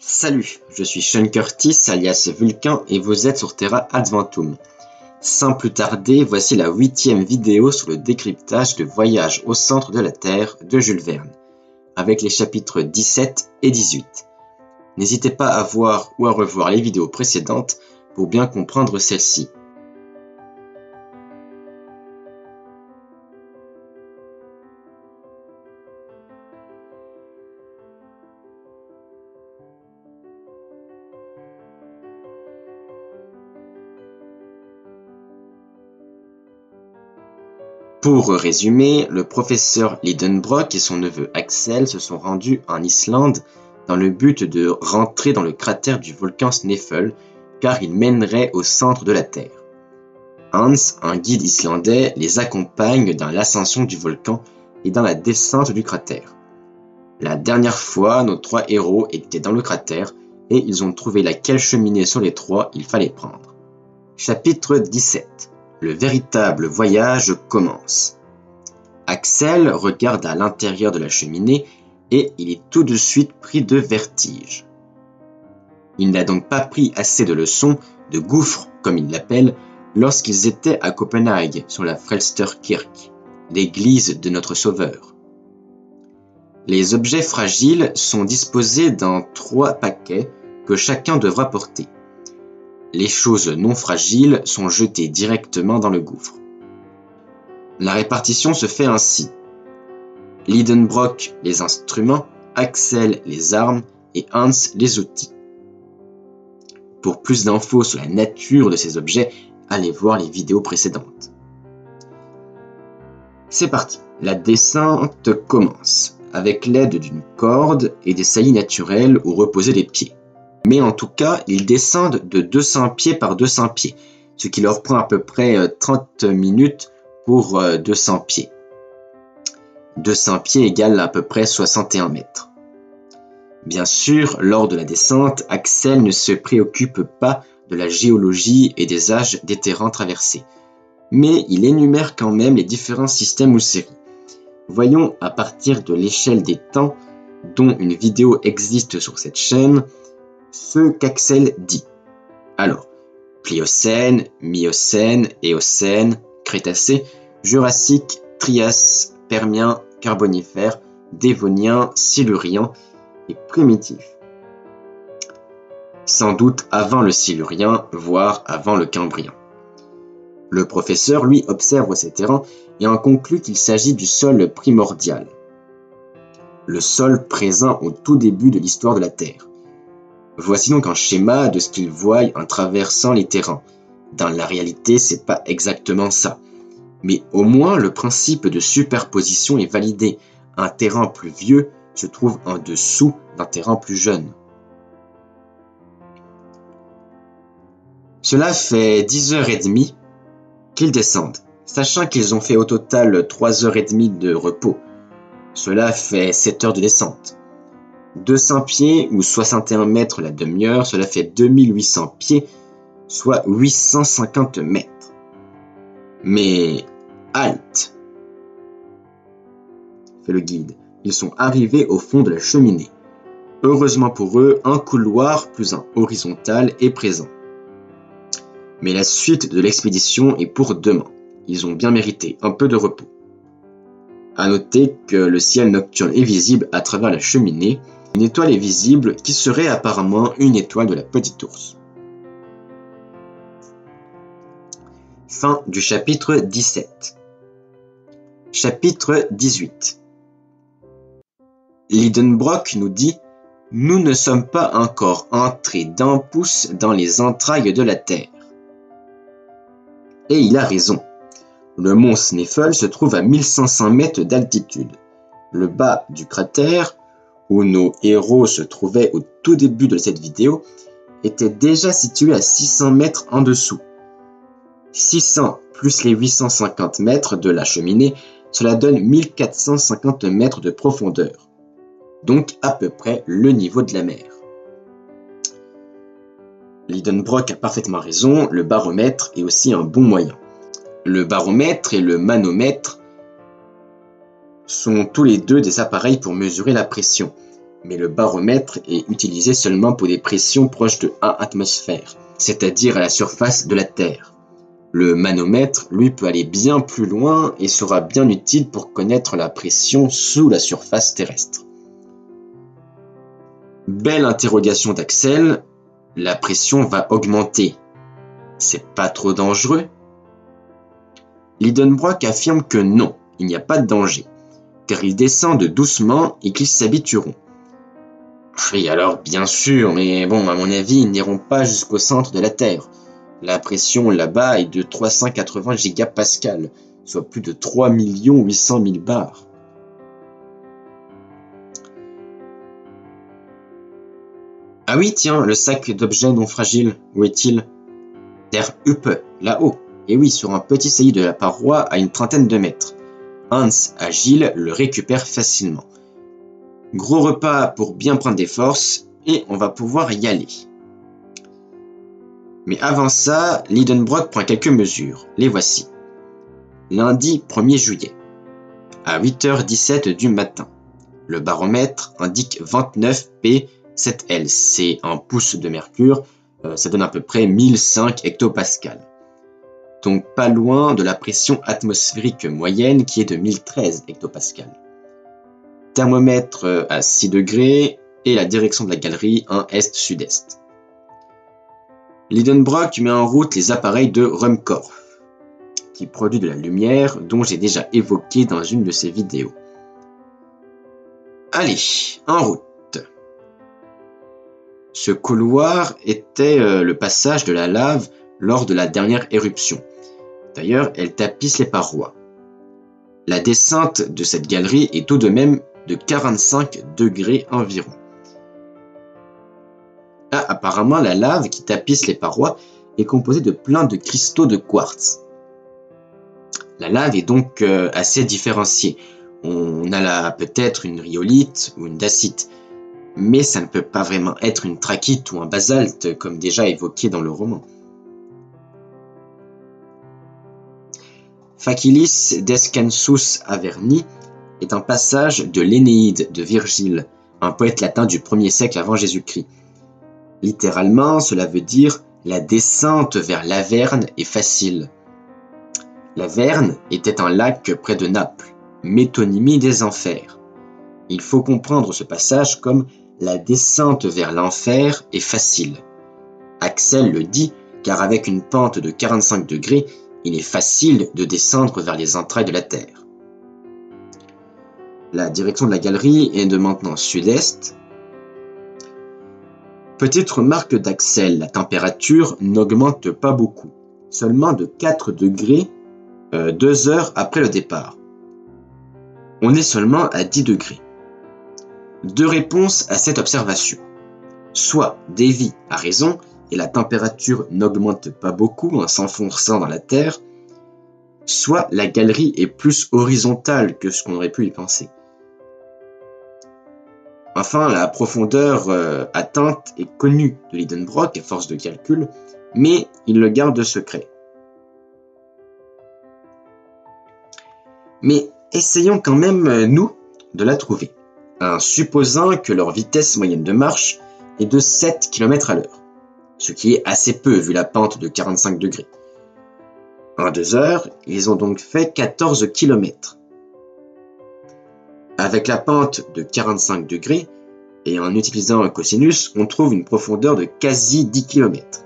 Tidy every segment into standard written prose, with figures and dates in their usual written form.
Salut, je suis Sean Curtis alias Vulcain et vous êtes sur Terra Adventum. Sans plus tarder, voici la 8e vidéo sur le décryptage de Voyage au centre de la Terre de Jules Verne, avec les chapitres 17 et 18. N'hésitez pas à voir ou à revoir les vidéos précédentes pour bien comprendre celle-ci. Pour résumer, le professeur Lidenbrock et son neveu Axel se sont rendus en Islande dans le but de rentrer dans le cratère du volcan Snæfell, car il mènerait au centre de la Terre. Hans, un guide islandais, les accompagne dans l'ascension du volcan et dans la descente du cratère. La dernière fois, nos trois héros étaient dans le cratère et ils ont trouvé laquelle cheminée sur les trois il fallait prendre. Chapitre 17. Le véritable voyage commence. Axel regarde à l'intérieur de la cheminée et il est tout de suite pris de vertige. Il n'a donc pas pris assez de leçons, de gouffres comme il l'appelle, lorsqu'ils étaient à Copenhague sur la Frelsterkirk, l'église de notre Sauveur. Les objets fragiles sont disposés dans 3 paquets que chacun devra porter. Les choses non fragiles sont jetées directement dans le gouffre. La répartition se fait ainsi. Lidenbrock les instruments, Axel les armes et Hans les outils. Pour plus d'infos sur la nature de ces objets, allez voir les vidéos précédentes. C'est parti, la descente commence, avec l'aide d'une corde et des saillies naturelles où reposer les pieds. Mais en tout cas, ils descendent de 200 pieds par 200 pieds, ce qui leur prend à peu près 30 minutes pour 200 pieds. 200 pieds égale à peu près 61 mètres. Bien sûr, lors de la descente, Axel ne se préoccupe pas de la géologie et des âges des terrains traversés, mais il énumère quand même les différents systèmes ou séries. Voyons à partir de l'échelle des temps, dont une vidéo existe sur cette chaîne, ce qu'Axel dit. Alors, Pliocène, Miocène, Éocène, Crétacé, Jurassique, Trias, Permien, Carbonifère, Dévonien, Silurien et Primitif. Sans doute avant le Silurien, voire avant le Cambrien. Le professeur, lui, observe ces terrains et en conclut qu'il s'agit du sol primordial. Le sol présent au tout début de l'histoire de la Terre. Voici donc un schéma de ce qu'il voit en traversant les terrains. Dans la réalité, c'est pas exactement ça. Mais au moins, le principe de superposition est validé. Un terrain plus vieux se trouve en dessous d'un terrain plus jeune. Cela fait 10h30 qu'ils descendent, sachant qu'ils ont fait au total 3h30 de repos. Cela fait 7 heures de descente. 200 pieds ou 61 mètres la demi-heure, cela fait 2800 pieds, soit 850 mètres. Mais halte, fait le guide. Ils sont arrivés au fond de la cheminée. Heureusement pour eux, un couloir plus un horizontal est présent. Mais la suite de l'expédition est pour demain. Ils ont bien mérité un peu de repos. À noter que le ciel nocturne est visible à travers la cheminée. Une étoile est visible qui serait apparemment une étoile de la petite ours. Fin du chapitre 17. Chapitre 18. Lidenbrock nous dit « Nous ne sommes pas encore entrés d'un pouce dans les entrailles de la Terre. » Et il a raison. Le mont Snæfell se trouve à 1500 mètres d'altitude. Le bas du cratère, où nos héros se trouvaient au tout début de cette vidéo, était déjà situé à 600 mètres en dessous. 600 plus les 850 mètres de la cheminée, cela donne 1450 mètres de profondeur, donc à peu près le niveau de la mer. Lidenbrock a parfaitement raison, le baromètre est aussi un bon moyen. Le baromètre et le manomètre sont tous les deux des appareils pour mesurer la pression. mais le baromètre est utilisé seulement pour des pressions proches de 1 atmosphère, c'est-à-dire à la surface de la Terre. Le manomètre, lui, peut aller bien plus loin et sera bien utile pour connaître la pression sous la surface terrestre. Belle interrogation d'Axel, la pression va augmenter. C'est pas trop dangereux? Lidenbrock affirme que non, il n'y a pas de danger, car ils descendent doucement et qu'ils s'habitueront. Oui, alors bien sûr, mais bon, à mon avis, ils n'iront pas jusqu'au centre de la Terre. La pression là-bas est de 380 gigapascales, soit plus de 3 800 000 bars. Ah oui, tiens, le sac d'objets non fragiles, où est-il? Der Uppe, là-haut. Et oui, sur un petit saillie de la paroi à une trentaine de mètres. Hans, agile, le récupère facilement. Gros repas pour bien prendre des forces, et on va pouvoir y aller. Mais avant ça, Lidenbrock prend quelques mesures. Les voici. Lundi 1er juillet, à 8h17 du matin. Le baromètre indique 29 P7L. C'est un pouce de mercure. Ça donne à peu près 1005 hectopascales. Donc pas loin de la pression atmosphérique moyenne qui est de 1013 hectopascales. Thermomètre à 6 degrés et la direction de la galerie en est-sud-est. Lidenbrock met en route les appareils de Ruhmkorff, qui produit de la lumière dont j'ai déjà évoqué dans une de ses vidéos. Allez, en route. Ce couloir était le passage de la lave lors de la dernière éruption. D'ailleurs, elle tapisse les parois. La descente de cette galerie est tout de même de 45 degrés environ. Ah, apparemment, la lave qui tapisse les parois est composée de plein de cristaux de quartz. La lave est donc assez différenciée. On a là peut-être une rhyolite ou une dacite, mais ça ne peut pas vraiment être une trachyte ou un basalte comme déjà évoqué dans le roman. Facilis descensus Averni est un passage de l'Énéide de Virgile, un poète latin du 1er siècle avant Jésus-Christ. Littéralement, cela veut dire « la descente vers l'Averne est facile ». L'Averne était un lac près de Naples, métonymie des enfers. Il faut comprendre ce passage comme « la descente vers l'enfer est facile ». Axel le dit car avec une pente de 45 degrés, il est facile de descendre vers les entrailles de la Terre. La direction de la galerie est de maintenant sud-est. Petite remarque d'Axel, la température n'augmente pas beaucoup, seulement de 4 degrés 2 heures après le départ. On est seulement à 10 degrés. Deux réponses à cette observation. Soit Davy a raison et la température n'augmente pas beaucoup en s'enfonçant dans la Terre, soit la galerie est plus horizontale que ce qu'on aurait pu y penser. Enfin, la profondeur atteinte est connue de Lidenbrock à force de calcul, mais il le garde secret. Mais essayons quand même, nous, de la trouver, en supposant que leur vitesse moyenne de marche est de 7 km à l'heure, ce qui est assez peu vu la pente de 45 degrés. En 2 heures, ils ont donc fait 14 km. Avec la pente de 45 degrés, et en utilisant un cosinus, on trouve une profondeur de quasi 10 km.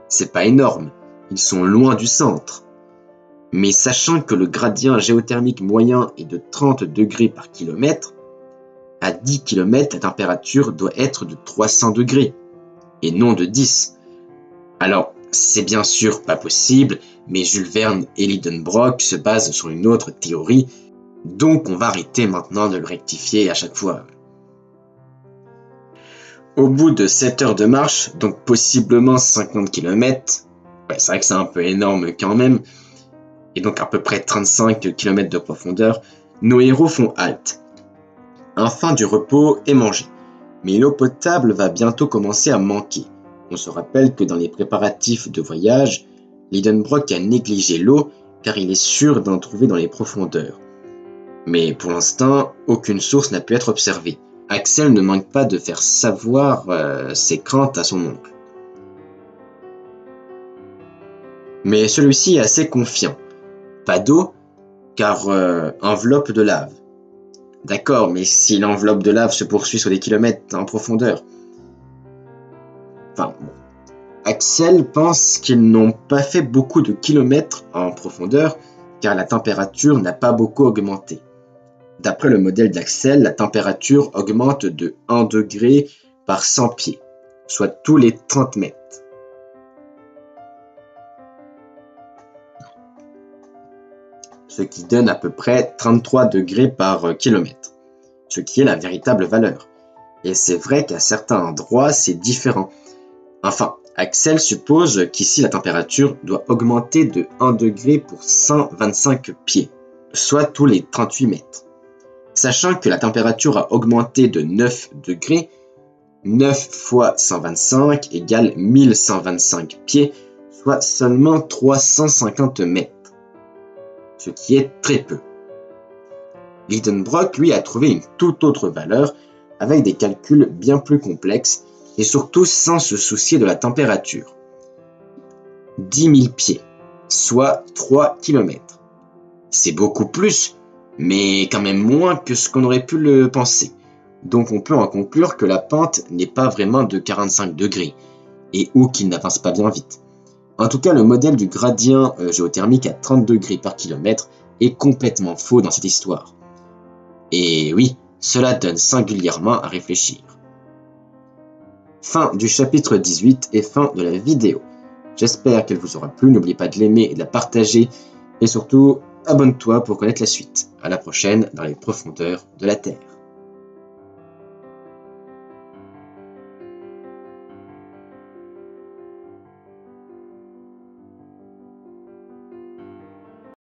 C'est pas énorme, ils sont loin du centre. Mais sachant que le gradient géothermique moyen est de 30 degrés par kilomètre, à 10 km, la température doit être de 300 degrés, et non de 10. Alors, c'est bien sûr pas possible, mais Jules Verne et Lidenbrock se basent sur une autre théorie, donc on va arrêter maintenant de le rectifier à chaque fois. Au bout de 7 heures de marche, donc possiblement 50 km, c'est vrai que c'est un peu énorme quand même, et donc à peu près 35 km de profondeur, nos héros font halte. Enfin du repos et manger. Mais l'eau potable va bientôt commencer à manquer. On se rappelle que dans les préparatifs de voyage, Lidenbrock a négligé l'eau car il est sûr d'en trouver dans les profondeurs. Mais pour l'instant, aucune source n'a pu être observée. Axel ne manque pas de faire savoir ses craintes à son oncle. Mais celui-ci est assez confiant. Pas d'eau, car enveloppe de lave. D'accord, mais si l'enveloppe de lave se poursuit sur des kilomètres en profondeur. Enfin, bon. Axel pense qu'ils n'ont pas fait beaucoup de kilomètres en profondeur, car la température n'a pas beaucoup augmenté. D'après le modèle d'Axel, la température augmente de 1 degré par 100 pieds, soit tous les 30 mètres. Ce qui donne à peu près 33 degrés par kilomètre, ce qui est la véritable valeur. Et c'est vrai qu'à certains endroits, c'est différent. Enfin, Axel suppose qu'ici la température doit augmenter de 1 degré pour 125 pieds, soit tous les 38 mètres. Sachant que la température a augmenté de 9 degrés, 9 fois 125 égale 1125 pieds, soit seulement 350 mètres, ce qui est très peu. Lidenbrock, lui, a trouvé une toute autre valeur avec des calculs bien plus complexes et surtout sans se soucier de la température. 10 000 pieds, soit 3 km. C'est beaucoup plus, mais quand même moins que ce qu'on aurait pu le penser. Donc on peut en conclure que la pente n'est pas vraiment de 45 degrés, et ou qu'il n'avance pas bien vite. En tout cas, le modèle du gradient géothermique à 30 degrés par kilomètre est complètement faux dans cette histoire. Et oui, cela donne singulièrement à réfléchir. Fin du chapitre 18 et fin de la vidéo. J'espère qu'elle vous aura plu, n'oubliez pas de l'aimer et de la partager, et surtout, abonne-toi pour connaître la suite. À la prochaine dans les profondeurs de la Terre.